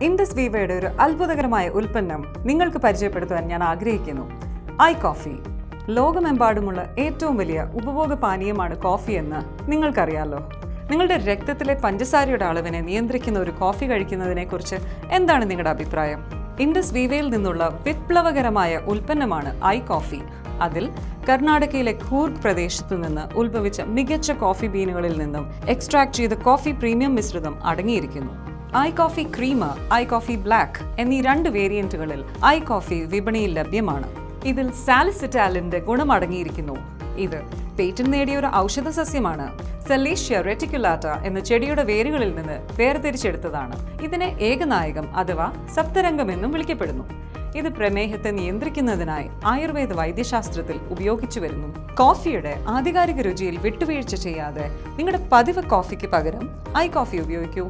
Indus വീവയുടെ ഒരു അത്ഭുതകരമായ ഉൽപ്പന്നം നിങ്ങൾക്ക് പരിചയപ്പെടുത്തുവാൻ ഞാൻ ആഗ്രഹിക്കുന്നു. iCoffee. ലോകമെമ്പാടുമുള്ള ഏറ്റവും വലിയ ഉപഭോഗ പാനീയമാണ് കോഫി എന്ന് നിങ്ങൾക്കറിയാലോ. നിങ്ങളുടെ രക്തത്തിലെ പഞ്ചസാരയുടെ അളവിനെ നിയന്ത്രിക്കുന്ന ഒരു കോഫി കഴിക്കുന്നതിനെക്കുറിച്ച് എന്താണ് നിങ്ങളുടെ അഭിപ്രായം? ഇൻഡസ് വീവയിൽ നിന്നുള്ള വിപ്ലവകരമായ ഉൽപ്പന്നമാണ് iCoffee. അതിൽ കർണാടകയിലെ കൂർഗ് പ്രദേശത്തു നിന്ന് ഉത്ഭവിച്ച മികച്ച കോഫി ബീനുകളിൽ നിന്നും എക്സ്ട്രാക്ട് ചെയ്ത കോഫി പ്രീമിയം മിശ്രിതം അടങ്ങിയിരിക്കുന്നു. iCoffee ക്രീമർ, iCoffee ബ്ലാക്ക് എന്നീ 2 വേരിയന്റുകളിൽ iCoffee വിപണിയിൽ ലഭ്യമാണ്. ഇതിൽ സാലിസിറ്റാലിന്റെ ഗുണം അടങ്ങിയിരിക്കുന്നു. ഇത് പേറ്റന്റ് നേടിയ ഒരു ഔഷധ സസ്യമാണ്. സെലേഷ്യ റെറ്റിക്കുലാറ്റ എന്ന ചെടിയുടെ വേരുകളിൽ നിന്ന് വേർതിരിച്ചെടുത്തതാണ്. ഇതിനെ ഏകനായകം അഥവാ സപ്തരംഗം എന്നും വിളിക്കപ്പെടുന്നു. ഇത് പ്രമേഹത്തെ നിയന്ത്രിക്കുന്നതിനായി ആയുർവേദ വൈദ്യശാസ്ത്രത്തിൽ ഉപയോഗിച്ചു വരുന്നു. കോഫിയുടെ ആധികാരിക രുചിയിൽ വിട്ടുവീഴ്ച ചെയ്യാതെ നിങ്ങളുടെ പതിവ് കോഫിക്ക് പകരം iCoffee ഉപയോഗിക്കൂ.